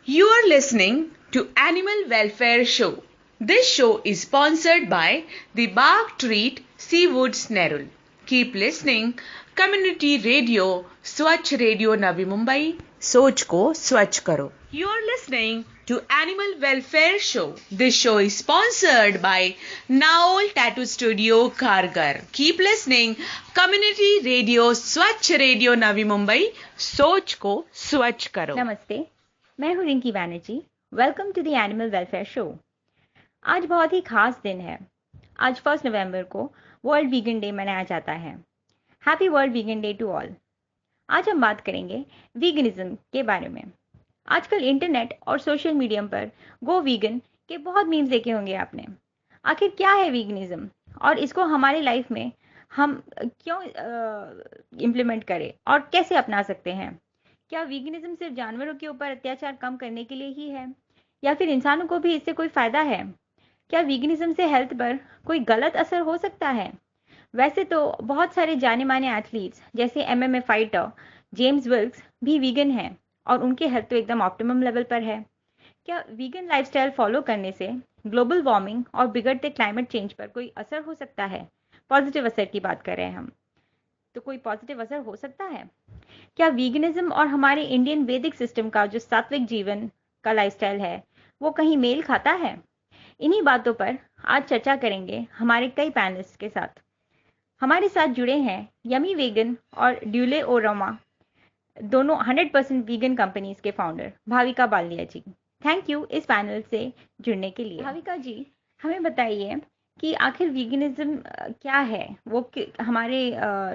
You are listening to Animal Welfare Show. This show is sponsored by the Bark Treat Seawoods Nerul. Keep listening. Community Radio, Swachh Radio Navi Mumbai. सोच को स्वच्छ करो. You are listening to Animal Welfare Show. This show is sponsored by Naol Tattoo Studio, Kharghar. Keep listening. Community Radio, Swachh Radio Navi Mumbai. सोच को स्वच्छ करो. नमस्ते, मैं हूँ Rinki Banerjee. Welcome to the animal welfare show. आज बहुत ही खास दिन है. आज 1 नवंबर को वर्ल्ड वीगन डे मनाया जाता है. Happy world vegan day to all. आज हम बात करेंगे वीगनिज्म के बारे में. आजकल इंटरनेट और सोशल मीडिया पर गो वीगन के बहुत मीम्स देखे होंगे आपने. आखिर क्या है वीगनिज्म और इसको हमारी लाइफ में हम क्यों इम्प्लीमेंट करें और कैसे अपना सकते हैं? क्या वीगनिज्म सिर्फ जानवरों के ऊपर अत्याचार कम करने के लिए ही है या फिर इंसानों को भी इससे कोई फायदा है? क्या वीगनिज्म से हेल्थ पर कोई गलत असर हो सकता है? वैसे तो बहुत सारे जाने माने एथलीट्स जैसे एमएमए फाइटर जेम्स विल्क्स भी वीगन हैं और उनकी हेल्थ तो एकदम ऑप्टिमम लेवल पर है. क्या वीगन लाइफस्टाइल फॉलो करने से ग्लोबल वार्मिंग और बिगड़ते क्लाइमेट चेंज पर कोई असर हो सकता है? पॉजिटिव असर की बात कर रहे हैं हम, तो कोई पॉजिटिव असर हो सकता है? क्या वीगनिज्म और हमारे इंडियन वैदिक सिस्टम का जो सात्विक जीवन का लाइफस्टाइल है वो कहीं मेल खाता है? इन्हीं बातों पर आज चर्चा करेंगे हमारे कई पैनलिस्ट के साथ. हमारे साथ जुड़े हैं यमी वेगन और ड्यूले ओरोमा, दोनों 100% वीगन कंपनीज के founder Bhavika Ballia ji. Thank you इस पैनल से जुड़ने के लिए. भाविका जी, हमें बताइए कि आखिर वीगनिज्म क्या है, वो हमारे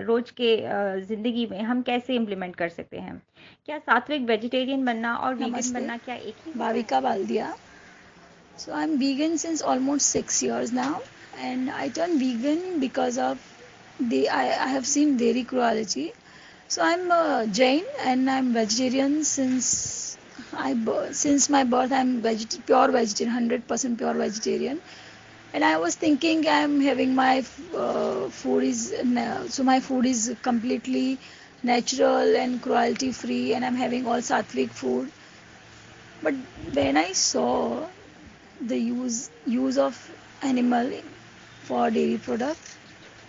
रोज के जिंदगी में हम कैसे इम्प्लीमेंट कर सकते हैं? क्या सात्विक वेजिटेरियन बनना और वीगन बनना क्या एक ही? Bhavika Ballia. So I'm vegan since almost 6 years now, and I turned vegan because of I have seen dairy cruelty. So I'm Jain and I'm vegetarian since my birth. I'm pure vegetarian, 100% pure vegetarian. And I was thinking I'm having my food is so my food is completely natural and cruelty free, and I'm having all sattvic food. But when I saw the use of animal for dairy product,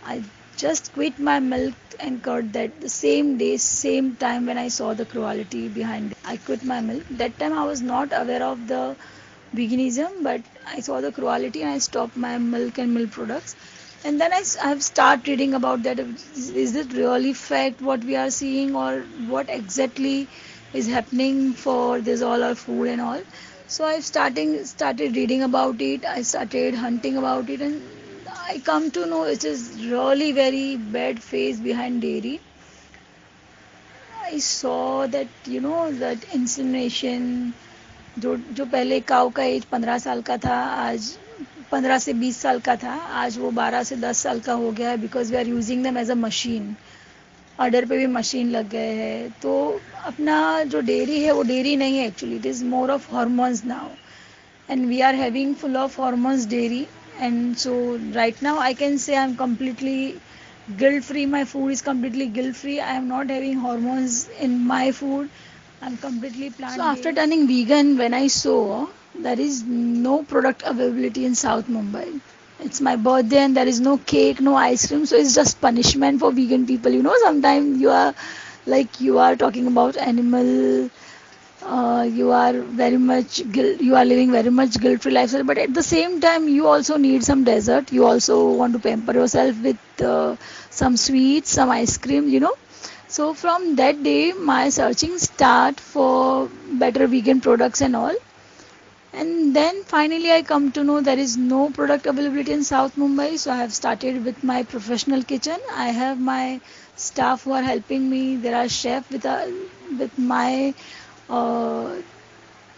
I just quit my milk and curd that the same day, same time when I saw the cruelty behind it. I quit my milk. That time I was not aware of the veganism, but I saw the cruelty and I stopped my milk and milk products. And then I have started reading about that. Is it really fact what we are seeing, or what exactly is happening for this all our food and all? So I started reading about it. I started hunting about it, and I come to know it is really very bad phase behind dairy. I saw that that insemination जो पहले काऊ का as 15 साल का था, आज 15 से 20 साल का था, आज वो 12 से 10 साल का हो गया है. Because we are using them as a machine. Order पे भी मशीन लग गए हैं. तो अपना जो डेयरी है वो डेयरी नहीं है actually. It is more of hormones now, and we are having full of hormones dairy. And so right now I can say I'm completely guilt free. My food is completely guilt free. I am not having hormones in my food. I'm completely plant based. So after turning vegan, when I saw there is no product availability in South Mumbai, it's my birthday and there is no cake, no ice cream, so it's just punishment for vegan people. Sometimes you are talking about animal, you are living very much guilt free lifestyle, but at the same time you also need some dessert. You also want to pamper yourself with some sweets, some ice cream. So from that day my searching start for better vegan products and all. And then finally I come to know there is no product availability in South Mumbai. So I have started with my professional kitchen. I have my staff who are helping me. There are chef with my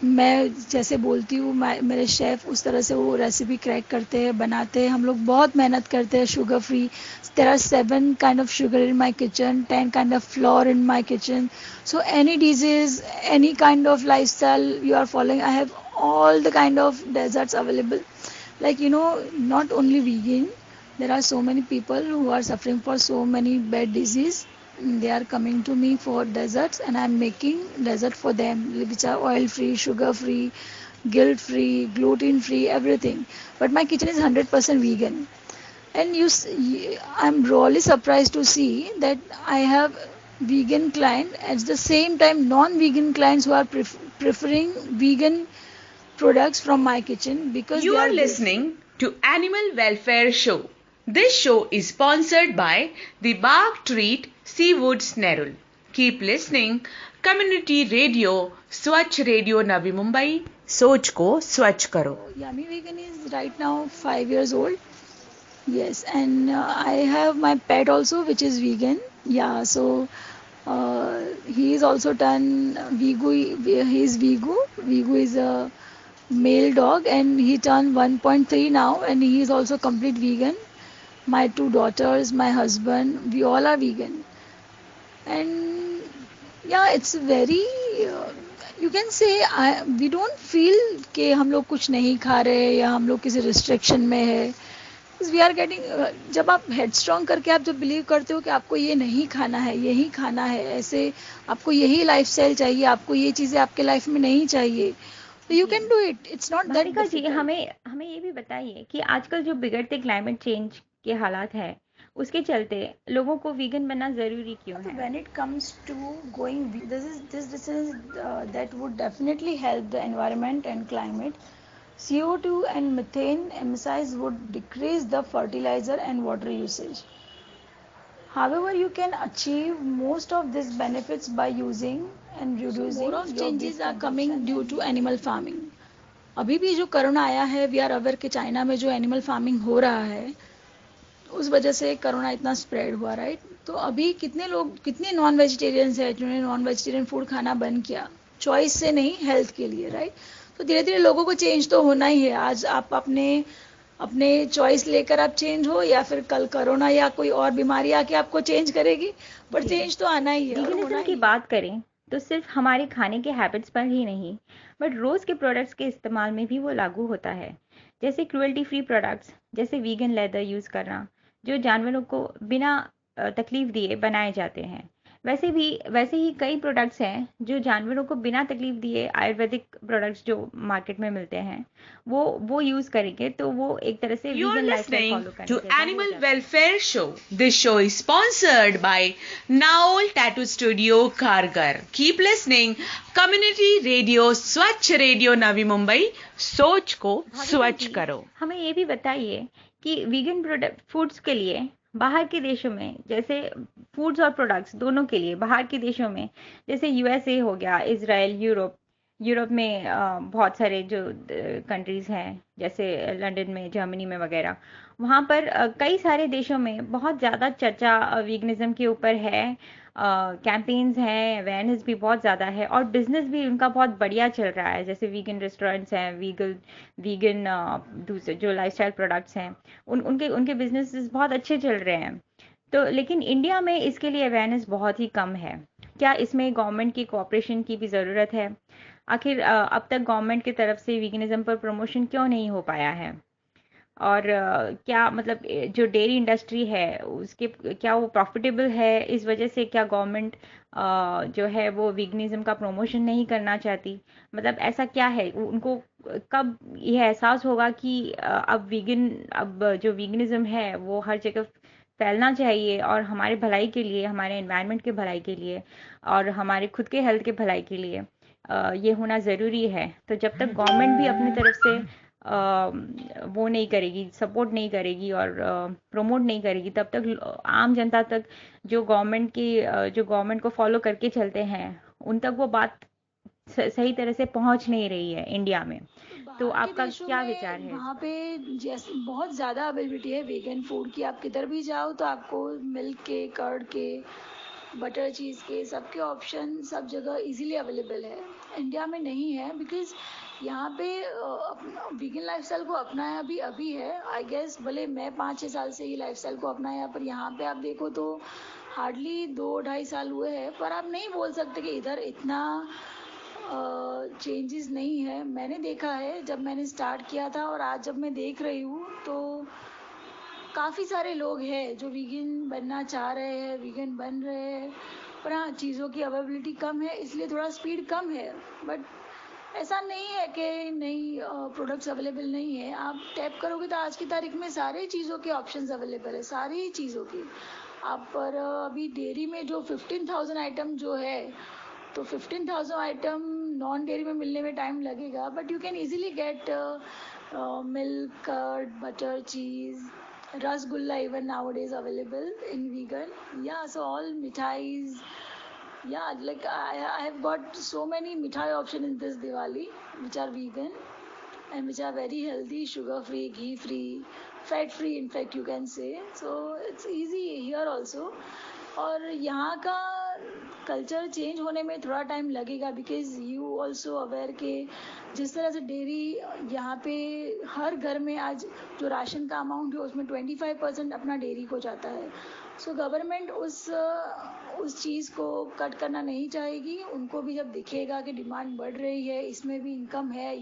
मैं जैसे बोलती हूँ, मेरे chef उस तरह से वो recipe crack करते हैं, बनाते हैं. हम लोग बहुत मेहनत करते हैं. Sugar free. There are 7 kind of sugar in my kitchen, 10 kind of flour in my kitchen. So any disease, any kind of lifestyle you are following, I have all the kind of desserts available. Not only vegan, there are so many people who are suffering for so many bad disease. they are coming to me for desserts, and I'm making dessert for them, which are oil free, sugar free, guilt free, gluten free, everything. But my kitchen is 100% vegan. And I'm really surprised to see that I have vegan client at the same time non-vegan clients who are preferring vegan products from my kitchen because You they are are guilt free. listening to Animal Welfare Show. This show is sponsored by the Bark Treat Seafoods Nerul. Keep listening. Community Radio, Swachh Radio Navi Mumbai. सोच को स्वच्छ करो. Yummy Vegan is right now 5 years old. Yes, and I have my pet also, which is vegan. Yeah, so he is also turned Vigu. He is Vigu. Vigu is a male dog, and he turned 1.3 now, and he is also complete vegan. My two daughters, my husband, we all are vegan, and yeah, it's very. You can say we don't feel कि हम लोग कुछ नहीं खा रहे या हम लोग किसी रिस्ट्रिक्शन में है. वी आर गेटिंग जब आप हेड स्ट्रॉन्ग करके आप जब बिलीव करते हो कि आपको ये नहीं खाना है, यही खाना है, ऐसे आपको यही लाइफस्टाइल चाहिए, आपको ये चीज़ें आपके लाइफ में नहीं चाहिए, तो you can do it. It's not that Bhavika ji, difficult. हमें हमें ये भी बताइए कि आजकल जो बिगड़ते क्लाइमेट चेंज के हालात है, उसके चलते लोगों को वीगन बनना ज़रूरी क्यों है? When it comes to going, this is that would definitely help the environment and climate. CO2 and methane emissions would decrease the fertilizer and water usage. However, you can achieve most of these benefits by using and reducing. More of changes are coming due to animal farming. अभी भी जो corona आया है, we are aware कि China में जो animal farming हो रहा है, उस वजह से कोरोना इतना स्प्रेड हुआ, राइट. तो अभी कितने नॉन वेजिटेरियंस है जिन्होंने नॉन वेजिटेरियन फूड खाना बंद किया, चॉइस से नहीं, हेल्थ के लिए, राइट. तो धीरे धीरे लोगों को चेंज तो होना ही है. आज आप अपने अपने चॉइस लेकर आप चेंज हो, या फिर कल कोरोना या कोई और बीमारी आके आपको चेंज करेगी, पर चेंज तो आना ही है. वीगनिज्म की बात करें तो सिर्फ हमारे खाने के हैबिट्स पर ही नहीं, बट रोज़ के प्रोडक्ट्स के इस्तेमाल में भी वो लागू होता है. जैसे क्रुएल्टी फ्री प्रोडक्ट्स, जैसे वीगन लेदर यूज़ करना, जो जानवरों को बिना तकलीफ दिए बनाए जाते हैं. वैसे ही कई प्रोडक्ट्स हैं जो जानवरों को बिना तकलीफ दिए, आयुर्वेदिक प्रोडक्ट्स जो मार्केट में मिलते हैं, वो यूज़ करेंगे तो वो एक तरह से You are vegan lifestyle listening follow करने to जैसा हो Animal जाता है. Welfare Show. This show is sponsored by Naol Tattoo Studio, Khargar. Keep listening. Community Radio, Swachh Radio Navi Mumbai. सोच को भाविका स्वच्छ जी, करो. हमें ये भी बताइए कि वीगन प्रोडक्ट फूड्स के लिए बाहर के देशों में, जैसे फूड्स और प्रोडक्ट्स दोनों के लिए बाहर के देशों में, जैसे यूएसए हो गया, इजराइल, यूरोप में बहुत सारे जो कंट्रीज़ हैं, जैसे लंदन में, जर्मनी में वगैरह, वहाँ पर कई सारे देशों में बहुत ज़्यादा चर्चा वीगनिज्म के ऊपर है. कैंपेन्स हैं, अवेयरनेस भी बहुत ज़्यादा है, और बिजनेस भी उनका बहुत बढ़िया चल रहा है. जैसे वीगन रेस्टोरेंट्स हैं, वीगन दूसरे जो लाइफस्टाइल प्रोडक्ट्स हैं, उनके बिजनेस बहुत अच्छे चल रहे हैं. तो लेकिन इंडिया में इसके लिए अवेयरनेस बहुत ही कम है. क्या इसमें गवर्नमेंट की कोऑपरेशन की भी ज़रूरत है? आखिर अब तक गवर्नमेंट की तरफ से वीगनिज्म पर प्रमोशन क्यों नहीं हो पाया है? और क्या मतलब जो डेयरी इंडस्ट्री है उसके क्या वो प्रॉफिटेबल है? इस वजह से क्या गवर्नमेंट जो है वो वीगनिज्म का प्रमोशन नहीं करना चाहती? मतलब ऐसा क्या है, उनको कब यह एहसास होगा कि अब जो वीगनिज्म है वो हर जगह फैलना चाहिए, और हमारे भलाई के लिए, हमारे एनवायरनमेंट के भलाई के लिए, और हमारे खुद के हेल्थ के भलाई के लिए ये होना ज़रूरी है. तो जब तक गवर्नमेंट भी अपनी तरफ से वो नहीं करेगी, सपोर्ट नहीं करेगी और प्रमोट नहीं करेगी, तब तक आम जनता तक जो गवर्नमेंट को फॉलो करके चलते हैं, उन तक वो बात सही तरह से पहुंच नहीं रही है इंडिया में. तो आपका क्या विचार है? वहाँ पे जैसे बहुत ज़्यादा अवेलेबिलिटी है वीगन फूड की. आप किधर भी जाओ तो आपको मिल्क के, कर्ड के, बटर चीज़ के, सबके ऑप्शन सब जगह इजीली अवेलेबल है. इंडिया में नहीं है बिकॉज यहाँ पे वीगन लाइफस्टाइल को अपनाया भी अभी है. आई गेस भले मैं 5-6 साल से ही लाइफस्टाइल को अपनाया, पर यहाँ पे आप देखो तो हार्डली 2-2.5 साल हुए हैं. पर आप नहीं बोल सकते कि इधर इतना चेंजेस नहीं है. मैंने देखा है जब मैंने स्टार्ट किया था और आज जब मैं देख रही हूँ, तो काफ़ी सारे लोग हैं जो वीगन बनना चाह रहे हैं, वीगन बन रहे हैं, पर हाँ चीज़ों की अवेलेबिलिटी कम है, इसलिए थोड़ा स्पीड कम है। बट ऐसा नहीं है कि नहीं प्रोडक्ट्स अवेलेबल नहीं है। आप टैप करोगे तो आज की तारीख में सारे चीज़ों के ऑप्शंस अवेलेबल है, सारी चीज़ों की। आप पर अभी डेयरी में जो 15,000 आइटम जो है, तो 15,000 आइटम नॉन डेयरी में मिलने में टाइम लगेगा, but you can easily get milk, curd, butter, cheese, rasgulla even nowadays available in vegan. Yeah, so all mithais. Yeah, like I have got so many mithai option in this Diwali which are vegan and which are very healthy, sugar free, ghee free, fat free in fact you can say. So it's easy here also. और यहाँ का culture change होने में थोड़ा time लगेगा, because you also aware के जिस तरह से डेयरी यहाँ पे हर घर में आज जो राशन का अमाउंट है उसमें 25% अपना डेयरी को जाता है। सो गवर्नमेंट उस चीज़ को कट करना नहीं चाहेगी। उनको भी जब दिखेगा कि डिमांड बढ़ रही है, इसमें भी इनकम है,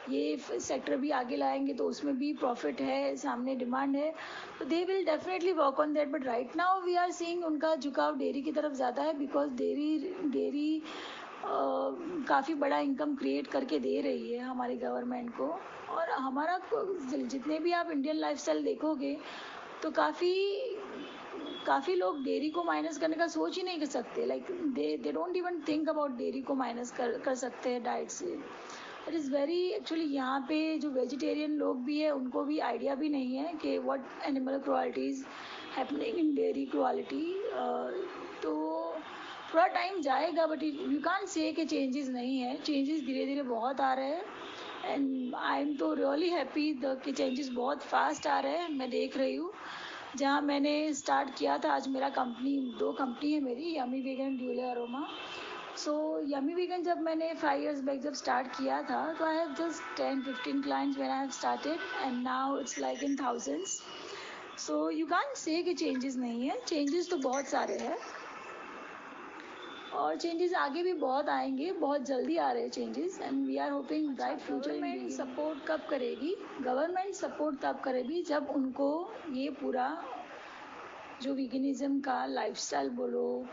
ये सेक्टर भी आगे लाएंगे तो उसमें भी प्रॉफिट है, सामने डिमांड है, तो they will definitely work on that. But right now we are seeing उनका झुकाव डेयरी की तरफ ज़्यादा है, बिकॉज डेयरी काफ़ी बड़ा इनकम क्रिएट करके दे रही है हमारी गवर्नमेंट को। और हमारा जितने भी आप इंडियन लाइफस्टाइल देखोगे तो काफ़ी लोग डेयरी को माइनस करने का सोच ही नहीं कर सकते। Like they don't even think about dairy को माइनस कर सकते हैं डाइट से। इट इज़ वेरी एक्चुअली यहाँ पे जो वेजिटेरियन लोग भी है उनको भी आइडिया भी नहीं है कि what animal cruelties happening in dairy cruelty. तो थोड़ा टाइम जाएगा, बट यू कांट से कि चेंजेस नहीं है। चेंजेस धीरे धीरे बहुत आ रहे हैं एंड आई एम तो रियली हैप्पी कि चेंजेस बहुत फास्ट आ रहे हैं। मैं देख रही हूँ जहाँ मैंने स्टार्ट किया था, आज मेरा दो कंपनी है मेरी, यमी वेगन एंड ड्यूले अरोमा। सो यमी वीगन जब मैंने 5 years बैक जब स्टार्ट किया था तो I have just 10-15 clients when I have started and now it's like in thousands. So you can't say कि चेंजेस नहीं है, चेंजेस तो बहुत सारे हैं और चेंजेस आगे भी बहुत आएंगे, बहुत जल्दी आ रहे हैं changes and we are hoping bright future. Government support कब करेगी? गवर्नमेंट सपोर्ट तब करेगी जब उनको ये पूरा जो वीगनिज्म का लाइफस्टाइल बोलो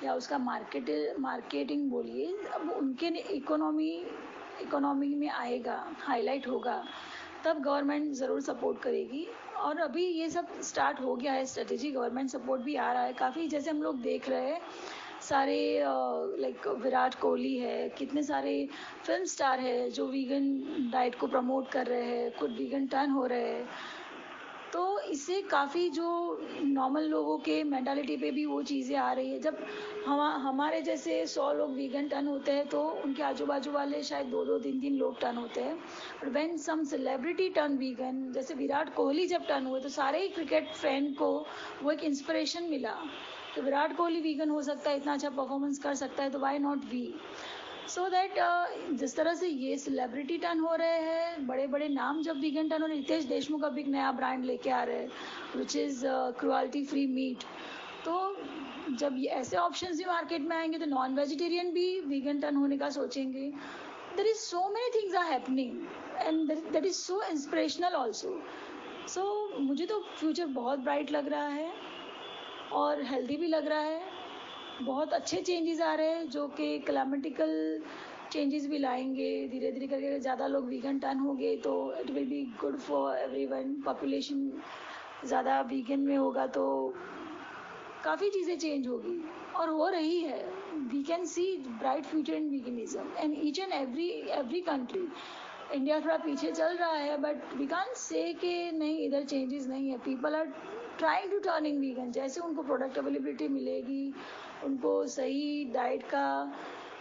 या उसका मार्केटिंग बोलिए, अब उनके इकोनॉमी में आएगा, हाईलाइट होगा, तब गवर्नमेंट ज़रूर सपोर्ट करेगी। और अभी ये सब स्टार्ट हो गया है, स्ट्रेटेजी गवर्नमेंट सपोर्ट भी आ रहा है काफ़ी। जैसे हम लोग देख रहे हैं सारे लाइक विराट कोहली है, कितने सारे फिल्म स्टार है जो वीगन डाइट को प्रमोट कर रहे हैं, खुद वीगन टर्न हो रहे हैं। तो इससे काफ़ी जो नॉर्मल लोगों के मेंटालिटी पे भी वो चीज़ें आ रही है। जब हमारे जैसे 100 लोग वीगन टर्न होते हैं तो उनके आजू बाजू वाले शायद 2-2, 3-3 लोग टर्न होते हैं। और when some celebrity turn vegan, जैसे विराट कोहली जब टर्न हुए तो सारे ही क्रिकेट फैन को वो एक इंस्पिरेशन मिला कि विराट कोहली वीगन हो सकता है, इतना अच्छा परफॉर्मेंस कर सकता है, तो why not we. So that जिस तरह से ये सेलिब्रिटी टर्न हो रहे हैं, बड़े बड़े नाम जब वीगन टर्न हो रहे, रितेश देशमुख अब एक नया ब्रांड लेके आ रहे हैं which is cruelty free meat. तो जब ये ऐसे ऑप्शंस भी मार्केट में आएंगे तो नॉन वेजिटेरियन भी वीगन टर्न होने का सोचेंगे। There is so many things are happening and that is so inspirational also. So मुझे तो फ्यूचर बहुत ब्राइट लग रहा है और हेल्दी भी लग रहा है। बहुत अच्छे चेंजेस आ रहे हैं जो कि क्लाइमेटिकल चेंजेस भी लाएंगे धीरे धीरे करके। ज़्यादा लोग वीगन टर्न हो गए तो it will be good for everyone. Population ज़्यादा वीगन में होगा तो काफ़ी चीज़ें चेंज होगी और हो रही है। We can see bright future in veganism and each and every country. India थोड़ा पीछे चल रहा है बट वी कांट से कि नहीं इधर चेंजेस नहीं है। People are trying to turn in vegan. जैसे उनको प्रोडक्ट अवेलेबिलिटी मिलेगी, उनको सही डाइट का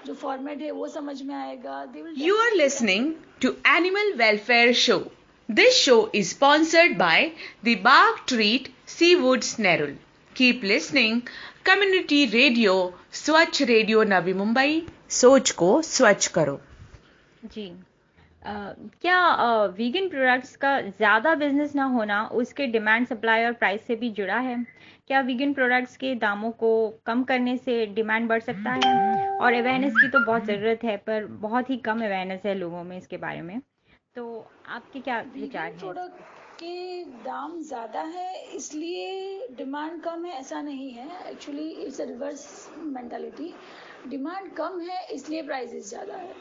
जो फॉर्मेट है वो समझ में आएगा। You are listening to Animal Welfare Show. This show is sponsored by the Bark Treat Seawoods Nerul. Keep listening. Community Radio, स्वच्छ रेडियो नवी मुंबई, सोच को स्वच्छ करो। जी क्या वीगन प्रोडक्ट्स का ज़्यादा बिजनेस ना होना उसके डिमांड, सप्लाई और प्राइस से भी जुड़ा है? क्या वीगन प्रोडक्ट्स के दामों को कम करने से डिमांड बढ़ सकता है? और अवेयरनेस की तो बहुत ज़रूरत है पर बहुत ही कम अवेयरनेस है लोगों में इसके बारे में, तो आपके क्या विचार हैं? के दाम ज़्यादा है इसलिए डिमांड कम है, ऐसा नहीं है. Actually it's a reverse mentality. Demand कम है इसलिए प्राइसेस ज़्यादा है.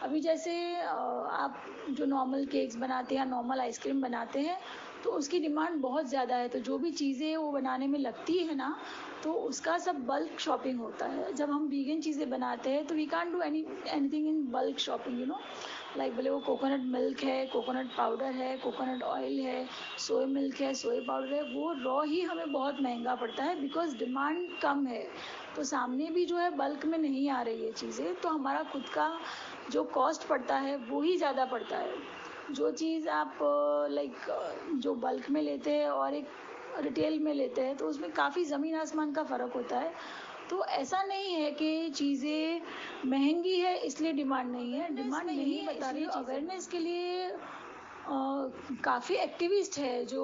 अभी जैसे आप जो नॉर्मल केक्स बनाते हैं या नॉर्मल आइसक्रीम बनाते हैं तो उसकी डिमांड बहुत ज़्यादा है, तो जो भी चीज़ें वो बनाने में लगती है ना, तो उसका सब बल्क शॉपिंग होता है. जब हम वीगन चीज़ें बनाते हैं तो we can't do anything in bulk shopping, you know. Like भले वो कोकोनट मिल्क है, कोकोनट पाउडर है, कोकोनट ऑयल है, सोया मिल्क है, सोया पाउडर है, वो रॉ ही हमें बहुत महंगा पड़ता है बिकॉज डिमांड कम है. तो सामने भी जो है बल्क में नहीं आ रही है चीज़ें, तो हमारा खुद का जो कॉस्ट पड़ता है वो ही ज़्यादा पड़ता है. जो चीज़ आप लाइक जो बल्क में लेते हैं और एक रिटेल में लेते हैं तो उसमें काफ़ी ज़मीन आसमान का फ़र्क होता है. तो ऐसा नहीं है कि चीज़ें महंगी है इसलिए डिमांड नहीं है. डिमांड नहीं बता रही, अवेयरनेस के लिए काफ़ी एक्टिविस्ट है जो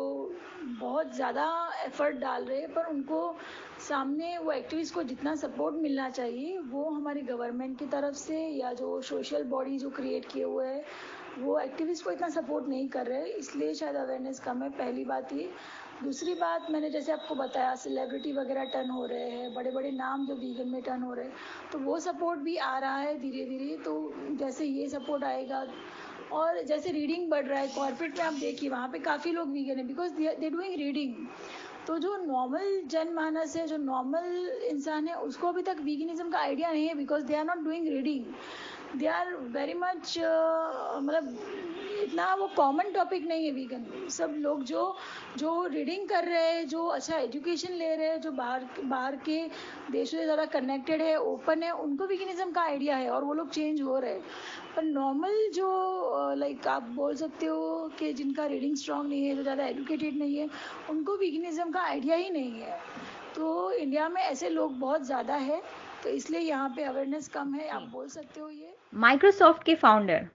बहुत ज़्यादा एफर्ट डाल रहे हैं, पर उनको सामने वो एक्टिविस्ट को जितना सपोर्ट मिलना चाहिए वो हमारी गवर्नमेंट की तरफ से या जो सोशल बॉडी जो क्रिएट किए हुए हैं वो एक्टिविस्ट को इतना सपोर्ट नहीं कर रहे, इसलिए शायद अवेयरनेस कम है. पहली बात ये. दूसरी बात, मैंने जैसे आपको बताया सेलिब्रिटी वगैरह टर्न हो रहे हैं, बड़े बड़े नाम जो वीगन में टर्न हो रहे हैं, तो वो सपोर्ट भी आ रहा है धीरे धीरे. तो जैसे ये सपोर्ट आएगा और जैसे रीडिंग बढ़ रहा है कॉर्पोरेट में, आप देखिए वहाँ पे काफ़ी लोग वीगन है बिकॉज दे डूइंग रीडिंग. तो जो नॉर्मल जनमानस है, जो नॉर्मल इंसान है, उसको अभी तक वीगनिज्म का आइडिया नहीं है because they are not doing reading. They are very much मतलब इतना वो कॉमन टॉपिक नहीं है वीगन. सब लोग जो रीडिंग कर रहे हैं, जो अच्छा एजुकेशन ले रहे हैं, जो बाहर के देशों से ज़्यादा कनेक्टेड है, ओपन है, उनको वीगनिज्म का आइडिया है और वो लोग चेंज हो रहे हैं. पर नॉर्मल जो लाइक आप बोल सकते हो कि जिनका रीडिंग स्ट्रांग नहीं है, जो ज़्यादा एजुकेटेड नहीं है, उनको वीगनिज्म का आइडिया ही नहीं है. तो इंडिया में ऐसे लोग बहुत ज़्यादा है, तो इसलिए यहाँ पे अवेयरनेस कम है, आप बोल सकते हो. ये माइक्रोसॉफ्ट के फाउंडर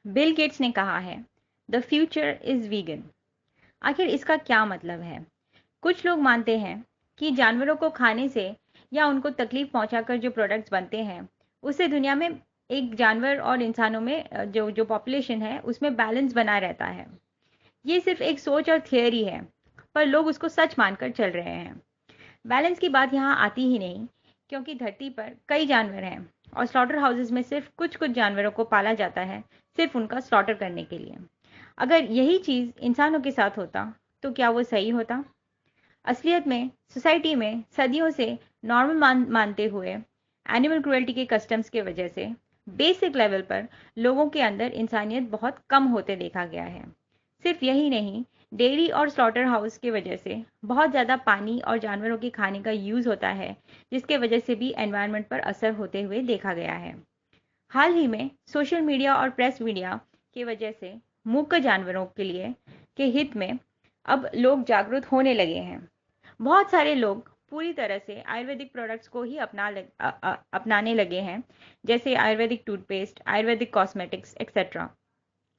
बिल गेट्स ने कहा है, द फ्यूचर इज वीगन. आखिर इसका क्या मतलब है? कुछ लोग मानते हैं कि जानवरों को खाने से या उनको तकलीफ पहुंचाकर जो प्रोडक्ट्स बनते हैं उससे दुनिया में एक जानवर और इंसानों में जो पॉपुलेशन है उसमें बैलेंस बना रहता है. ये सिर्फ एक सोच और थियोरी है, पर लोग उसको सच मानकर चल रहे हैं. बैलेंस की बात यहाँ आती ही नहीं, क्योंकि धरती पर कई जानवर हैं और स्लॉटर हाउसेज में सिर्फ कुछ कुछ जानवरों को पाला जाता है, सिर्फ उनका स्लॉटर करने के लिए. अगर यही चीज़ इंसानों के साथ होता तो क्या वो सही होता? असलियत में सोसाइटी में सदियों से नॉर्मल मानते हुए एनिमल क्रुएल्टी के कस्टम्स के वजह से बेसिक लेवल पर लोगों के अंदर इंसानियत बहुत कम होते देखा गया है. सिर्फ यही नहीं, डेयरी और स्लॉटर हाउस की वजह से बहुत ज़्यादा पानी और जानवरों के खाने का यूज़ होता है, जिसके वजह से भी एनवायरनमेंट पर असर होते हुए देखा गया है. हाल ही में सोशल मीडिया और प्रेस मीडिया की वजह से मूक जानवरों के लिए के हित में अब लोग जागरूक होने लगे हैं. बहुत सारे लोग पूरी तरह से आयुर्वेदिक प्रोडक्ट्स को ही अपनाने लगे हैं, जैसे Ayurvedic toothpaste, Ayurvedic cosmetics etcetera.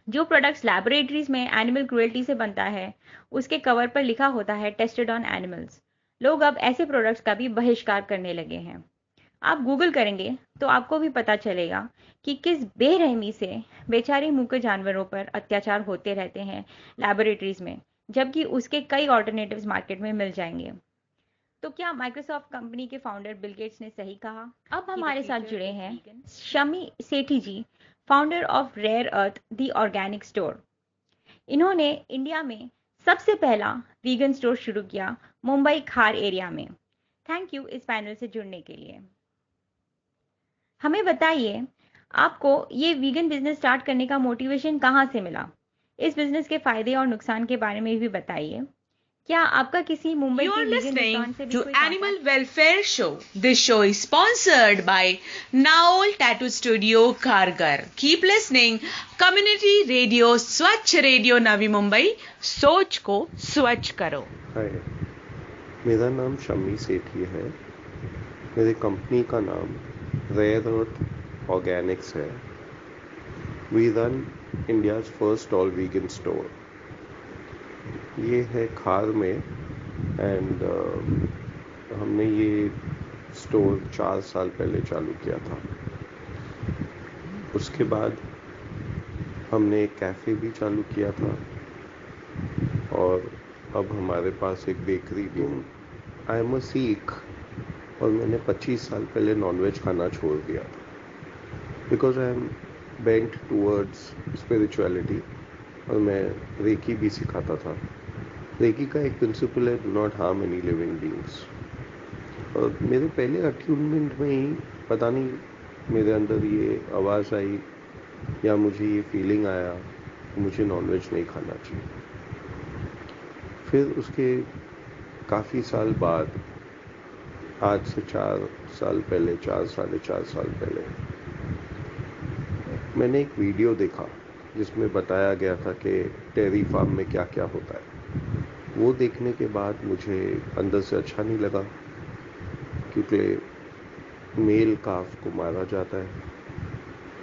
जो प्रोडक्ट्स लैबोरेटरीज में एनिमल क्रुएल्टी से बनता है उसके कवर पर लिखा होता है टेस्टेड ऑन एनिमल्स. लोग अब ऐसे प्रोडक्ट्स का भी बहिष्कार करने लगे हैं. आप गूगल करेंगे तो आपको भी पता चलेगा कि किस बेरहमी से बेचारे मूक जानवरों पर अत्याचार होते रहते हैं लैबोरेटरीज में, जबकि उसके कई ऑल्टरनेटिव्स मार्केट में मिल जाएंगे. तो क्या माइक्रोसॉफ्ट कंपनी के फाउंडर बिल गेट्स ने सही कहा? अब हमारे साथ जुड़े हैं Shami Sethi ji, founder of Rare Earth the organic store. इन्होंने इंडिया में सबसे पहला वीगन स्टोर शुरू किया मुंबई खार एरिया में. थैंक यू इस पैनल से जुड़ने के लिए. हमें बताइए, आपको ये वीगन बिजनेस स्टार्ट करने का मोटिवेशन कहाँ से मिला? इस बिजनेस के फायदे और नुकसान के बारे में भी बताइए. क्या आपका किसी मुंबई You के are वीगन listening रेस्टोरेंट से भी to कोई Animal Welfare Show. This show is sponsored by Naol Tattoo Studio, Kharghar. Keep listening. Community Radio, Swachh Radio, Navi Mumbai. सोच को स्वच्छ करो. हाय, मेरा नाम शमी सेठी है. मेरी कंपनी का नाम रेयर अर्थ ऑर्गेनिक्स है. We run India's first all vegan store. ये है खार में एंड हमने ये स्टोर 4 साल पहले चालू किया था. उसके बाद हमने एक कैफ़े भी चालू किया था और अब हमारे पास एक बेकरी भी है। आई एम अ सीख और मैंने 25 साल पहले नॉनवेज खाना छोड़ दिया था because I am bent towards spirituality और मैं रेकी भी सिखाता था। रेकी का एक प्रिंसिपल है, do not harm any living beings. और मेरे पहले अट्यूनमेंट में ही पता नहीं मेरे अंदर ये आवाज़ आई या मुझे ये फीलिंग आया कि मुझे नॉनवेज नहीं खाना चाहिए। फिर उसके काफ़ी साल बाद, आज से 4 साल पहले, 4-4.5 साल पहले, मैंने एक वीडियो देखा जिसमें बताया गया था कि डेयरी फार्म में क्या क्या होता है। वो देखने के बाद मुझे अंदर से अच्छा नहीं लगा क्योंकि मेल काफ को मारा जाता है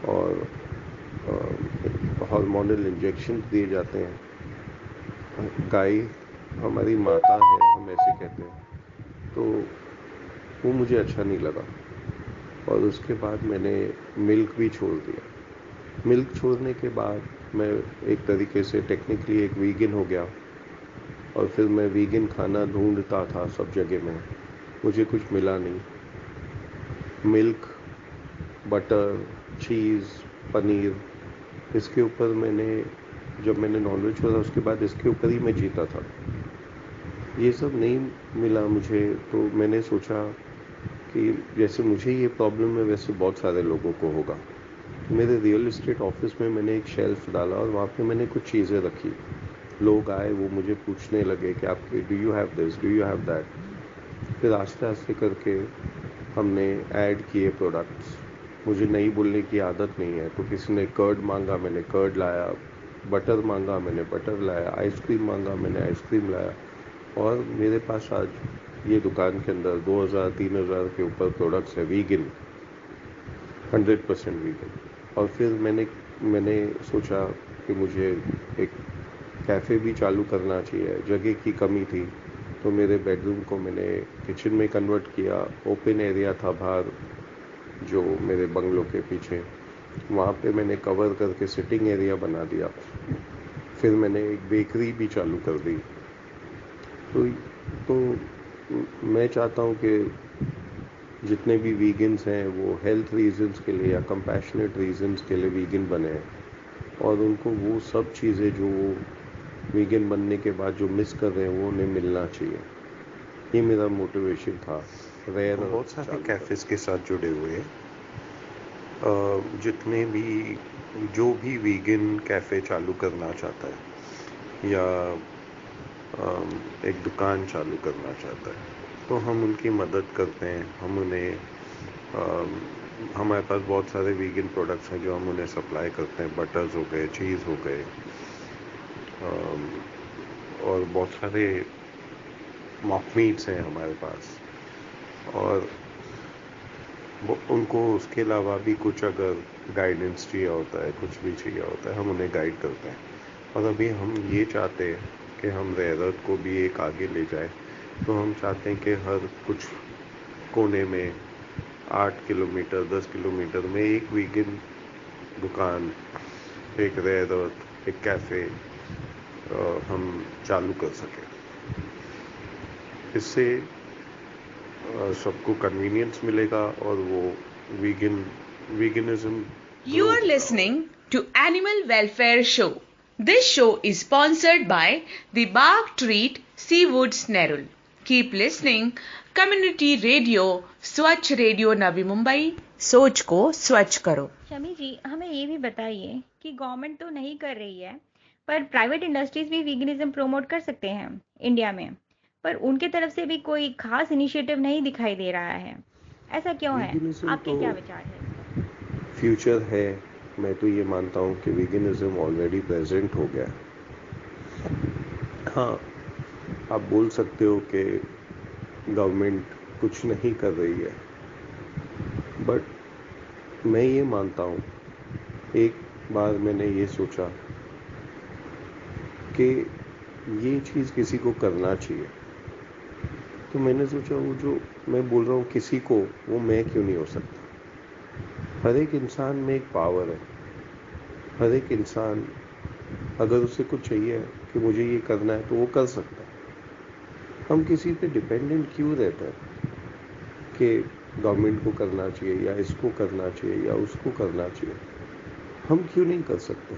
और हार्मोनल इंजेक्शन दिए जाते हैं। गाय हमारी माता है, हम ऐसे कहते हैं, तो वो मुझे अच्छा नहीं लगा। और उसके बाद मैंने मिल्क भी छोड़ दिया। मिल्क छोड़ने के बाद मैं एक तरीके से टेक्निकली एक वीगन हो गया और फिर मैं वीगन खाना ढूंढता था सब जगह में, मुझे कुछ मिला नहीं। मिल्क, बटर, चीज़, पनीर, इसके ऊपर जब मैंने नॉनवेज छोड़ा उसके बाद इसके ऊपर ही मैं जीता था। ये सब नहीं मिला मुझे, तो मैंने सोचा कि जैसे मुझे ये प्रॉब्लम है वैसे बहुत सारे लोगों को होगा। मेरे रियल एस्टेट ऑफिस में मैंने एक शेल्फ डाला और वहाँ पे मैंने कुछ चीज़ें रखी। लोग आए, वो मुझे पूछने लगे कि आप do you have this, do you have that. फिर आस्ते आस्ते करके हमने ऐड किए प्रोडक्ट्स। मुझे नहीं बोलने की आदत नहीं है, तो किसी ने कर्ड मांगा, मैंने कर्ड लाया। बटर मांगा, मैंने बटर लाया। आइसक्रीम मांगा, मैंने आइसक्रीम लाया। और मेरे पास आज ये दुकान के अंदर 2000-3000 के ऊपर प्रोडक्ट्स है वीगन, 100% वीगन। और फिर मैंने सोचा कि मुझे एक कैफ़े भी चालू करना चाहिए। जगह की कमी थी, तो मेरे बेडरूम को मैंने किचन में कन्वर्ट किया। ओपन एरिया था बाहर जो मेरे बंगलों के पीछे, वहाँ पे मैंने कवर करके सिटिंग एरिया बना दिया। फिर मैंने एक बेकरी भी चालू कर दी। तो मैं चाहता हूँ कि जितने भी वीगन्स हैं वो हेल्थ रीजंस के लिए या कंपैशनेट रीजंस के लिए वीगन बने और उनको वो सब चीज़ें जो वीगन बनने के बाद जो मिस कर रहे हैं वो उन्हें मिलना चाहिए। ये मेरा मोटिवेशन था। बहुत सारे कैफ़ेज़ के साथ जुड़े हुए हैं। जितने भी जो भी वीगन कैफ़े चालू करना चाहता है या एक दुकान चालू करना चाहता है, तो हम उनकी मदद करते हैं। हम उन्हें हमारे पास बहुत सारे वीगन प्रोडक्ट्स हैं जो हम उन्हें सप्लाई करते हैं। बटर्स हो गए, चीज़ हो गए, और बहुत सारे मॉक मीट्स हैं हमारे पास। और उनको उसके अलावा भी कुछ अगर गाइडेंस चाहिए होता है, कुछ भी चाहिए होता है, हम उन्हें गाइड करते हैं। और अभी हम ये चाहते हैं कि हम रेयरत को भी एक आगे ले जाए। तो हम चाहते हैं कि हर कुछ कोने में 8 किलोमीटर, 10 किलोमीटर में एक वीगन दुकान, एक रेयरत, एक कैफ़े हम चालू कर सकें। इससे सबको कन्वीनियंस मिलेगा और वो veganism. You are listening to Animal Welfare Show. This show is sponsored by the Bark Treat Seafood Snarl. Keep listening. Community Radio, स्वच्छ रेडियो नवी मुंबई, सोच को स्वच्छ करो। शमी जी, हमें ये भी बताइए कि गवर्नमेंट तो नहीं कर रही है, पर प्राइवेट इंडस्ट्रीज भी वीगनिज्म प्रमोट कर सकते हैं इंडिया में, पर उनके तरफ से भी कोई खास इनिशिएटिव नहीं दिखाई दे रहा है। ऐसा क्यों है? आपके क्या विचार है? फ्यूचर है। मैं तो ये मानता हूँ कि वीगनिज्म ऑलरेडी प्रेजेंट हो गया। हाँ, आप बोल सकते हो कि गवर्नमेंट कुछ नहीं कर रही है, बट मैं ये मानता हूँ, एक बार मैंने ये सोचा कि ये चीज़ किसी को करना चाहिए। तो मैंने सोचा वो जो मैं बोल रहा हूँ किसी को, वो मैं क्यों नहीं हो सकता। हर एक इंसान में एक पावर है। हर एक इंसान अगर उसे कुछ चाहिए कि मुझे ये करना है तो वो कर सकता है। हम किसी पे डिपेंडेंट क्यों रहते हैं कि गवर्नमेंट को करना चाहिए या इसको करना चाहिए या उसको करना चाहिए? हम क्यों नहीं कर सकते?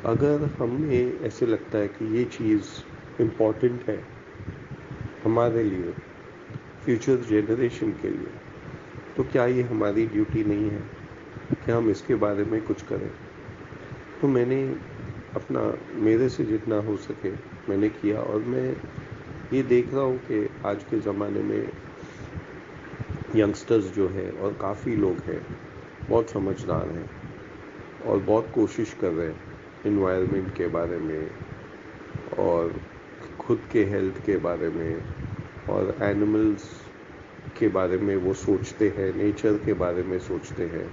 अगर हमें ऐसे लगता है कि ये चीज़ इम्पॉर्टेंट है हमारे लिए, फ्यूचर जनरेशन के लिए, तो क्या ये हमारी ड्यूटी नहीं है कि हम इसके बारे में कुछ करें? तो मैंने अपना, मेरे से जितना हो सके मैंने किया, और मैं ये देख रहा हूँ कि आज के ज़माने में यंगस्टर्स जो है और काफ़ी लोग हैं बहुत समझदार हैं और बहुत कोशिश कर रहे हैं इन्वायरमेंट के बारे में और खुद के हेल्थ के बारे में और एनिमल्स के बारे में वो सोचते हैं, नेचर के बारे में सोचते हैं।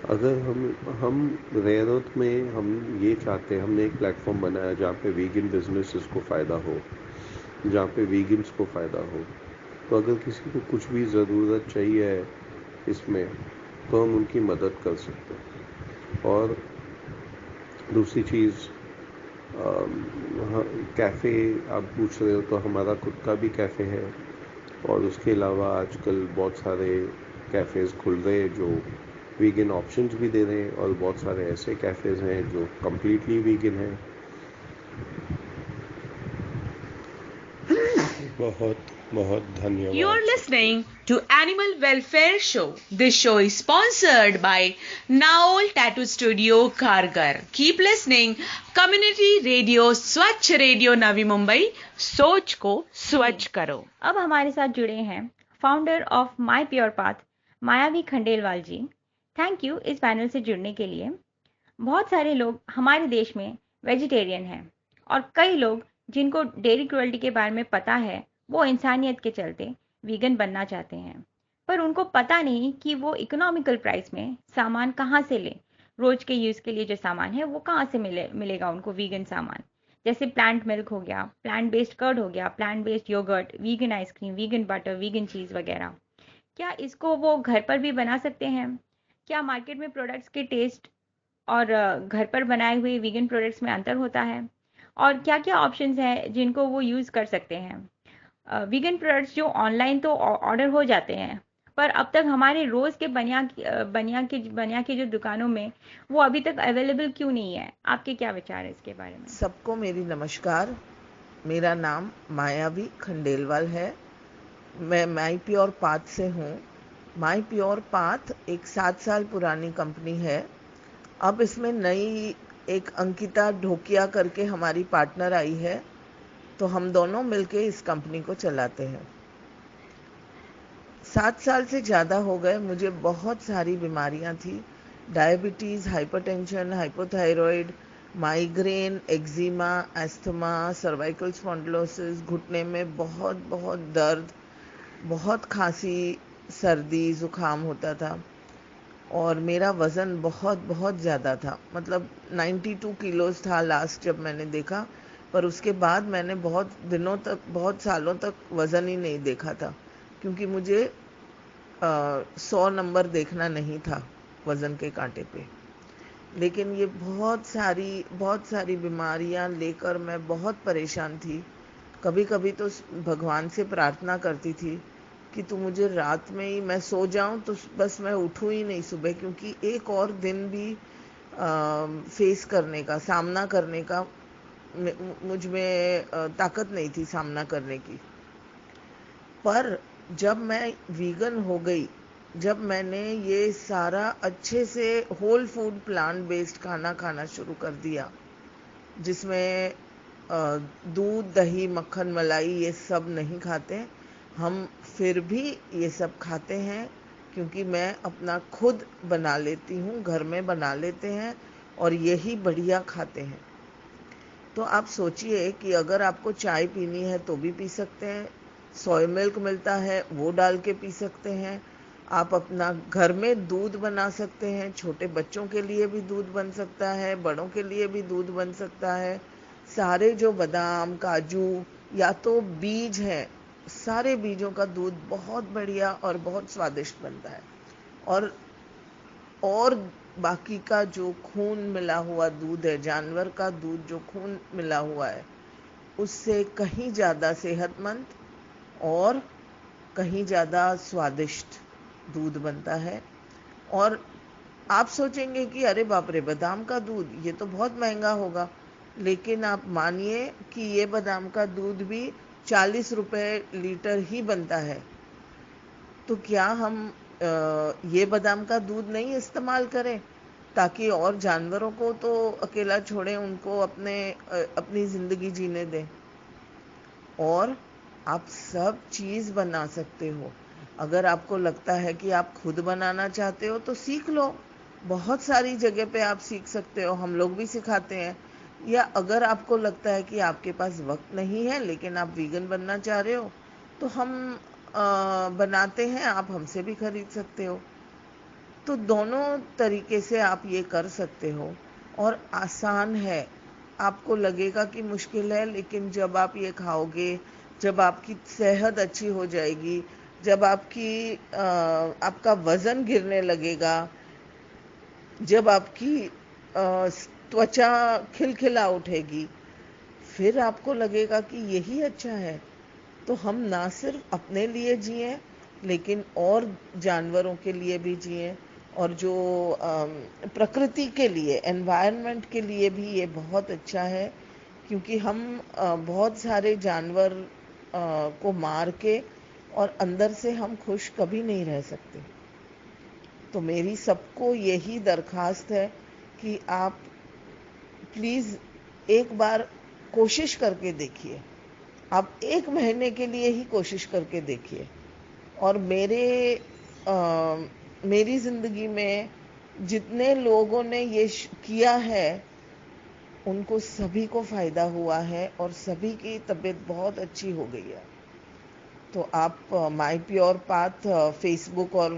अगर हम रेयरत में हम ये चाहते हैं, हमने एक प्लेटफॉर्म बनाया जहाँ पे वीगन बिजनेसेस को फ़ायदा हो, जहाँ पे वीगन्स को फ़ायदा हो, तो अगर किसी को कुछ भी ज़रूरत चाहिए है इसमें तो हम उनकी मदद कर सकते हैं। और दूसरी चीज़, कैफ़े आप पूछ रहे हो, तो हमारा खुद का भी कैफ़े है और उसके अलावा आजकल बहुत सारे कैफ़ेज़ खुल रहे हैं जो वीगन ऑप्शंस भी दे रहे हैं और बहुत सारे ऐसे कैफ़ेज़ हैं जो कम्प्लीटली वीगन हैं। बहुत बहुत You धन्यवाद। are listening to Animal Welfare Show. This show is sponsored by Naol Tattoo Studio, Khargar. Keep listening. Community Radio, Swachh Radio, Navi Mumbai. सोच को स्वच्छ करो। अब हमारे साथ जुड़े हैं founder of my pure path मायावी खंडेलवाल जी। थैंक यू इस पैनल से जुड़ने के लिए। बहुत सारे लोग हमारे देश में वेजिटेरियन हैं और कई लोग जिनको डेयरी क्रुएल्टी के बारे में पता है वो इंसानियत के चलते वीगन बनना चाहते हैं, पर उनको पता नहीं कि वो इकोनॉमिकल प्राइस में सामान कहाँ से लें। रोज के यूज़ के लिए जो सामान है वो कहाँ से मिलेगा उनको वीगन सामान, जैसे प्लांट मिल्क हो गया, प्लांट बेस्ड कर्ड हो गया, plant based yogurt, vegan ice cream, vegan butter, vegan cheese वगैरह। क्या इसको वो घर पर भी बना सकते हैं? क्या मार्केट में प्रोडक्ट्स के टेस्ट और घर पर बनाए हुए वीगन प्रोडक्ट्स में अंतर होता है? और क्या-क्या ऑप्शंस हैं जिनको वो यूज़ कर सकते हैं? वीगन प्रोडक्ट्स जो ऑनलाइन तो ऑर्डर हो जाते हैं, पर अब तक हमारे रोज़ के बनिया की जो दुकानों में वो अभी तक अवेलेबल क्यों नहीं है? आपके क्या विचार है इसके बारे में? सबको मेरी नमस्कार। मेरा नाम मायावी खंडेलवाल है। मैं माई प्योर पाथ से हूँ। माई प्योर पाथ एक 7 साल पुरानी कंपनी है। अब इसमें नई एक अंकिता ढोकिया करके हमारी पार्टनर आई है, तो हम दोनों मिलके इस कंपनी को चलाते हैं। 7 साल से ज़्यादा हो गए। मुझे बहुत सारी बीमारियां थी, diabetes, hypertension, hypothyroid, migraine, eczema, asthma, cervical spondylosis, घुटने में बहुत बहुत दर्द, बहुत खांसी, सर्दी, ज़ुकाम होता था और मेरा वज़न बहुत बहुत ज़्यादा था। मतलब 92 किलोज़ था लास्ट जब मैंने देखा, पर उसके बाद मैंने बहुत दिनों तक, बहुत सालों तक वज़न ही नहीं देखा था, क्योंकि मुझे 100 नंबर देखना नहीं था वज़न के कांटे पे। लेकिन ये बहुत सारी बीमारियां लेकर मैं बहुत परेशान थी। कभी कभी तो भगवान से प्रार्थना करती थी कि तू मुझे रात में ही, मैं सो जाऊं तो बस मैं उठूं ही नहीं सुबह, क्योंकि एक और दिन भी फेस करने का, सामना करने का मुझ में ताकत नहीं थी सामना करने की। पर जब मैं वीगन हो गई, जब मैंने ये सारा अच्छे से होल फूड प्लांट बेस्ड खाना खाना शुरू कर दिया, जिसमें दूध, दही, मक्खन, मलाई ये सब नहीं खाते, हम फिर भी ये सब खाते हैं, क्योंकि मैं अपना खुद बना लेती हूँ, घर में बना लेते हैं और यही बढ़िया खाते हैं। तो आप सोचिए कि अगर आपको चाय पीनी है तो भी पी सकते हैं, सोया मिल्क मिलता है वो डाल के पी सकते हैं, आप अपना घर में दूध बना सकते हैं, छोटे बच्चों के लिए भी दूध बन सकता है, बड़ों के लिए भी दूध बन सकता है। सारे जो बादाम, काजू या तो बीज हैं, सारे बीजों का दूध बहुत बढ़िया और बहुत स्वादिष्ट बनता है। और बाकी का जो खून मिला हुआ दूध है, जानवर का दूध जो खून मिला हुआ है, उससे कहीं ज़्यादा सेहतमंद और कहीं ज़्यादा स्वादिष्ट दूध बनता है। और आप सोचेंगे कि अरे बाप रे, बादाम का दूध, ये तो बहुत महंगा होगा, लेकिन आप मानिए कि ये बादाम का दूध भी 40 रुपए लीटर ही बनता है। तो क्या हम ये बादाम का दूध नहीं इस्तेमाल करें, ताकि और जानवरों को तो अकेला छोड़ें, उनको अपनी ज़िंदगी जीने दें। और आप सब चीज़ बना सकते हो। अगर आपको लगता है कि आप खुद बनाना चाहते हो तो सीख लो, बहुत सारी जगह पे आप सीख सकते हो, हम लोग भी सिखाते हैं। या अगर आपको लगता है कि आपके पास वक्त नहीं है लेकिन आप वीगन बनना चाह रहे हो, तो हम बनाते हैं, आप हमसे भी खरीद सकते हो। तो दोनों तरीके से आप ये कर सकते हो और आसान है। आपको लगेगा कि मुश्किल है, लेकिन जब आप ये खाओगे, जब आपकी सेहत अच्छी हो जाएगी, जब आपका वजन गिरने लगेगा, जब आपकी त्वचा खिलखिला उठेगी, फिर आपको लगेगा कि यही अच्छा है। तो हम ना सिर्फ अपने लिए जिए, लेकिन और जानवरों के लिए भी जिए, और जो प्रकृति के लिए, एनवायरनमेंट के लिए भी ये बहुत अच्छा है। क्योंकि हम बहुत सारे जानवर को मार के और अंदर से हम खुश कभी नहीं रह सकते। तो मेरी सबको यही दरखास्त है कि आप प्लीज़ एक बार कोशिश करके देखिए। आप 1 महीने के लिए ही कोशिश करके देखिए। और मेरी ज़िंदगी में जितने लोगों ने ये किया है, उनको सभी को फ़ायदा हुआ है और सभी की तबीयत बहुत अच्छी हो गई है। तो आप माई प्योर पाथ फेसबुक और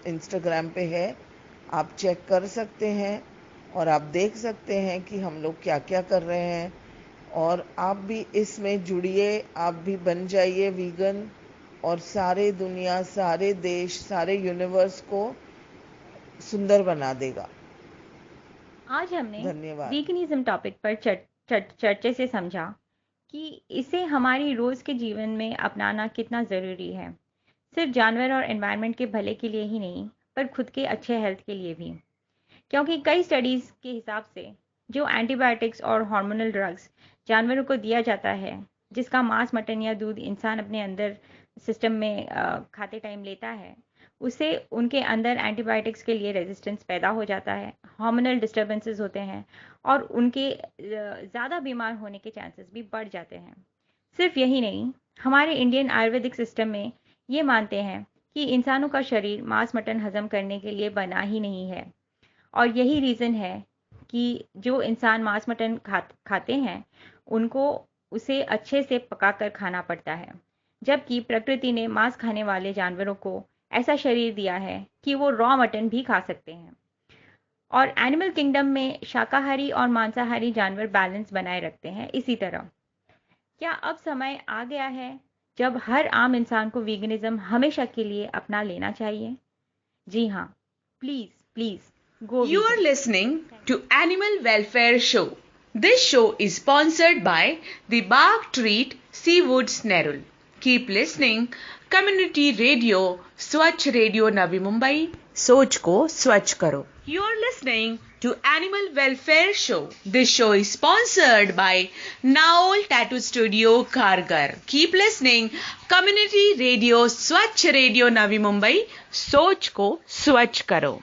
इंस्टाग्राम पे है, आप चेक कर सकते हैं और आप देख सकते हैं कि हम लोग क्या क्या कर रहे हैं। और आप भी इसमें जुड़िए, आप भी बन जाइए वीगन, और सारे दुनिया, सारे देश, सारे यूनिवर्स को सुंदर बना देगा। आज हमने धन्यवाद। वीगनिज्म टॉपिक पर चर्चा से समझा कि इसे हमारी रोज के जीवन में अपनाना कितना ज़रूरी है, सिर्फ जानवर और एनवायरनमेंट के भले के लिए ही नहीं, पर खुद के अच्छे हेल्थ के लिए भी। क्योंकि कई स्टडीज़ के हिसाब से जो एंटीबायोटिक्स और हार्मोनल ड्रग्स जानवरों को दिया जाता है, जिसका मांस, मटन या दूध इंसान अपने अंदर सिस्टम में खाते टाइम लेता है, उससे उनके अंदर एंटीबायोटिक्स के लिए रेजिस्टेंस पैदा हो जाता है, हार्मोनल डिस्टर्बेंसेस होते हैं और उनके ज़्यादा बीमार होने के चांसेस भी बढ़ जाते हैं। सिर्फ यही नहीं, हमारे इंडियन आयुर्वेदिक सिस्टम में ये मानते हैं कि इंसानों का शरीर मांस मटन हजम करने के लिए बना ही नहीं है, और यही रीज़न है कि जो इंसान मांस मटन खाते हैं उनको उसे अच्छे से पकाकर खाना पड़ता है, जबकि प्रकृति ने मांस खाने वाले जानवरों को ऐसा शरीर दिया है कि वो रॉ मटन भी खा सकते हैं। और एनिमल किंगडम में शाकाहारी और मांसाहारी जानवर बैलेंस बनाए रखते हैं। इसी तरह क्या अब समय आ गया है जब हर आम इंसान को वीगनिज्म हमेशा के लिए अपना लेना चाहिए? जी हाँ, please please go You are vegan. listening to Animal Welfare Show. This show is sponsored by the Bark Treat Seafood Snarl. Keep listening. Community Radio, Swachh Radio Navi Mumbai. सोच को स्वच्छ करो. You are listening to Animal Welfare Show. This show is sponsored by Naol Tattoo Studio, Kharghar. Keep listening. Community Radio, Swachh Radio Navi Mumbai. सोच को स्वच्छ करो.